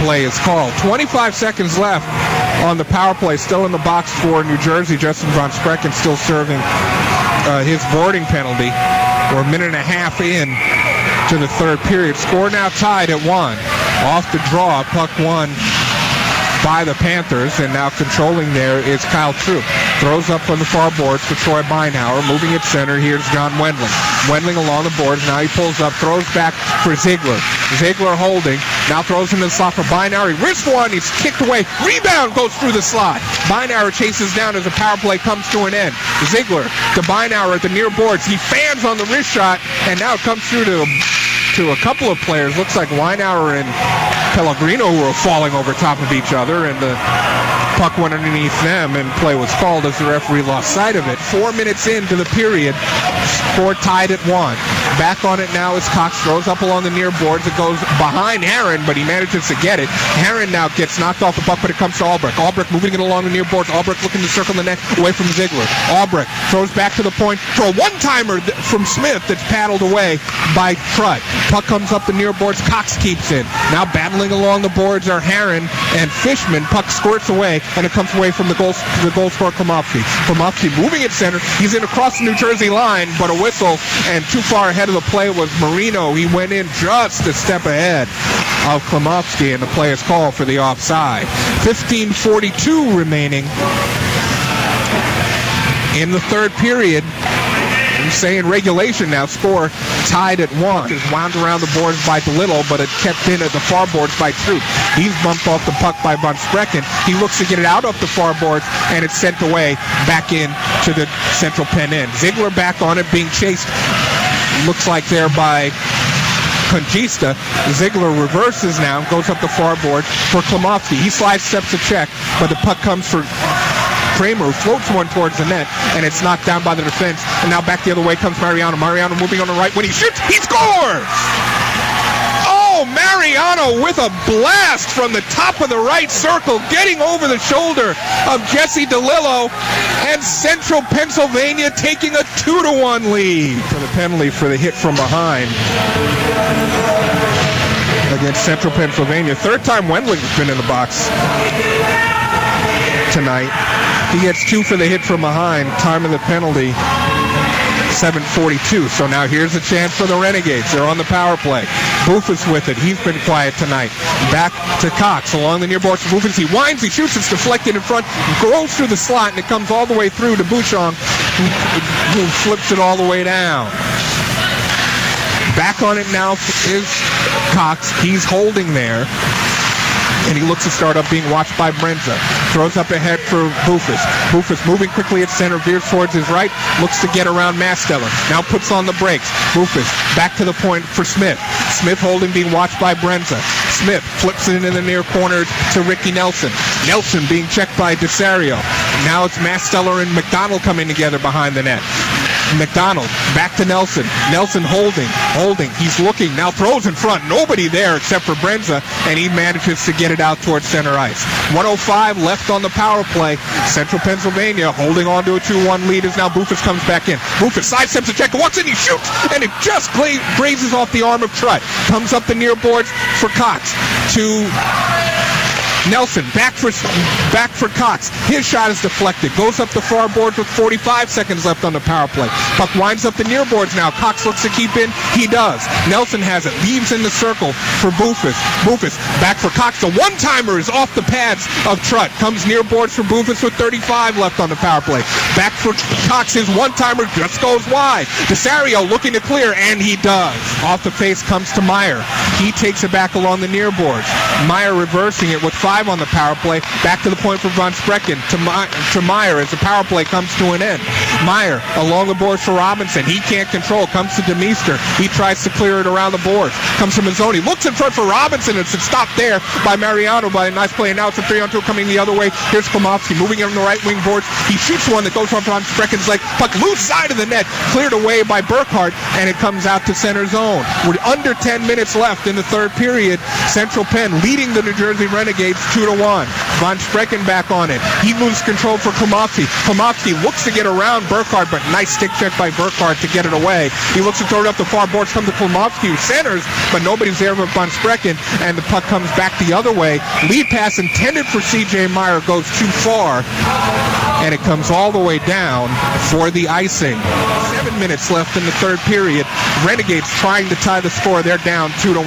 play is called. 25 seconds left on the power play. Still in the box for New Jersey. Justin von Sprecken still serving his boarding penalty. We're a minute and a half in to the third period. Score now tied at 1. Off the draw, puck won by the Panthers, and now controlling there is Kyle Troop. Throws up on the far boards for Troy Beinauer. Moving at center, here's John Wendling. Wendling along the boards. Now he pulls up, throws back for Ziegler. Ziegler holding. Now throws into the slot for Beinauer. He wrists one. He's kicked away. Rebound goes through the slot. Beinauer chases down as the power play comes to an end. Ziegler to Beinauer at the near boards. He fans on the wrist shot, and now it comes through to a couple of players. Looks like Weinauer and Pellegrino were falling over top of each other, and the puck went underneath them, and play was called as the referee lost sight of it. 4 minutes into the period, score tied at 1. Back on it now is Cox. Throws up along the near boards. It goes behind Herron, but he manages to get it. Herron now gets knocked off the puck, but it comes to Albrecht. Albrecht moving it along the near boards. Albrecht looking to circle the net away from Ziegler. Albrecht throws back to the point for a one-timer from Smith that's paddled away by Trutt. Puck comes up the near boards. Cox keeps in. Now battling along the boards are Herron and Fishman. Puck squirts away, and it comes away from the goal scorer Klimowski. Klimowski moving at center. He's in across the New Jersey line, but a whistle, and too far ahead of the play was Marino. He went in just a step ahead of Klimowski, and the play is called for the offside. 15:42 remaining in the third period. I'm saying regulation now. Score tied at 1. Is wound around the boards by DeLittle, but it kept in at the far boards by Troop. He's bumped off the puck by Von Sprecken. He looks to get it out off the far boards, and it's sent away back in to the Central Penn end. Ziegler back on it, being chased. Looks like there by Conquista. Ziegler reverses now, goes up the far board for Klimowski. He slides, steps a check, but the puck comes for Kramer, who floats one towards the net, and it's knocked down by the defense. And now back the other way comes Mariano. Mariano moving on the right. When he shoots, he scores! Oh, Mariano with a blast from the top of the right circle, getting over the shoulder of Jesse DeLillo, and Central Pennsylvania taking a 2-1 lead. For the penalty for the hit from behind against Central Pennsylvania. Third time Wendling's been in the box tonight. He gets 2 for the hit from behind. Time of the penalty, 7:42. So now here's a chance for the Renegades. They're on the power play. Bufus with it. He's been quiet tonight. Back to Cox along the near boards. Bufus, he winds, he shoots, it's deflected in front, goes through the slot, and it comes all the way through to Bouchon, who flips it all the way down. Back on it now is Cox. He's holding there, and he looks to start up, being watched by Brenza. Throws up ahead for Bufus. Bufus moving quickly at center, veers towards his right, looks to get around Masteller. Now puts on the brakes. Bufus back to the point for Smith. Smith holding, being watched by Brenza. Smith flips it into the near corner to Ricky Nelson. Nelson being checked by DeSario. Now it's Masteller and McDonald coming together behind the net. McDonald back to Nelson. Nelson holding. He's looking. Now throws in front. Nobody there except for Brenza, and he manages to get it out towards center ice. 1:05 left on the power play. Central Pennsylvania holding on to a 2-1 lead as now Bufus comes back in. Bufus sidesteps the check, walks in, he shoots, and it just grazes off the arm of Trutt. Comes up the near boards for Cox to Nelson, back for Cox. His shot is deflected. Goes up the far boards with 45 seconds left on the power play. Puck winds up the near boards now. Cox looks to keep in. He does. Nelson has it. Leaves in the circle for Bufus. Bufus back for Cox. The one-timer is off the pads of Trutt. Comes near boards for Bufus with 35 left on the power play. Back for Cox. His one-timer just goes wide. DeSario looking to clear, and he does. Off the face comes to Meyer. He takes it back along the near boards. Meyer reversing it with 5 on the power play. Back to the point for Von Sprecken to Meyer as the power play comes to an end. Meyer along the boards for Robinson. He can't control. Comes to DeMeester. He tries to clear it around the boards. Comes to Mazzoni. Looks in front for Robinson. It's stopped there by Mariano by a nice play. And now it's a 3-on-2 coming the other way. Here's Klimowski moving in on the right wing boards. He shoots one that goes off Von Sprecken's leg. Puck loose side of the net. Cleared away by Burkhart, and it comes out to center zone. With under 10 minutes left in the third period, Central Penn leading the New Jersey Renegades 2-1. Von Sprecken back on it. He loses control for Klimovsky. Klimovsky looks to get around Burkhardt, but nice stick check by Burkhardt to get it away. He looks to throw it up the far boards, come to Klimovsky, who centers, but nobody's there but Von Sprecken, and the puck comes back the other way. Lead pass intended for C.J. Meyer goes too far, and it comes all the way down for the icing. 7 minutes left in the third period. Renegades trying to tie the score. They're down 2-1.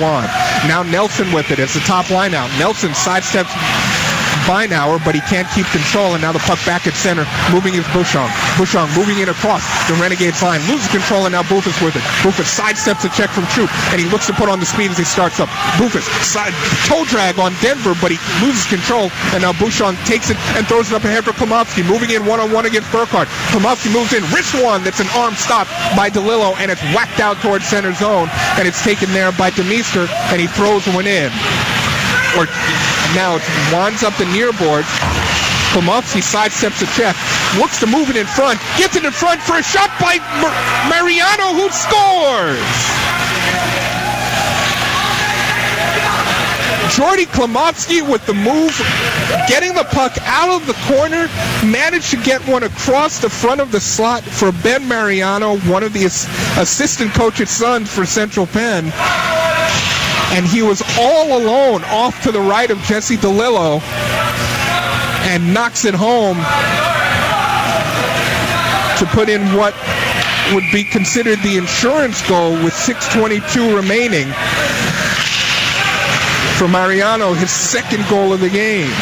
Now Nelson with it as the top line out. Nelson sidesteps Beinauer, but he can't keep control, and now the puck back at center. Moving is Bouchon. Bouchon moving in across the Renegades line. Loses control, and now Bufus with it. Bufus sidesteps a check from Troop, and he looks to put on the speed as he starts up. Bufus, toe drag on Denver, but he loses control, and now Bouchon takes it and throws it up ahead for Klimovsky. Moving in one-on-one against Burkhardt. Klimovsky moves in, wrist one, that's an arm stop by DeLillo, and it's whacked out towards center zone, and it's taken there by Demister, and he throws one in. Or now it winds up the near boards. Klimovsky sidesteps a check, looks to move it in front, gets it in front for a shot by Mariano, who scores! Jordy Klimovsky with the move, getting the puck out of the corner, managed to get one across the front of the slot for Ben Mariano, one of the assistant coach's sons for Central Penn. And he was all alone off to the right of Jesse DeLillo and knocks it home to put in what would be considered the insurance goal with 6:22 remaining for Mariano, his second goal of the game.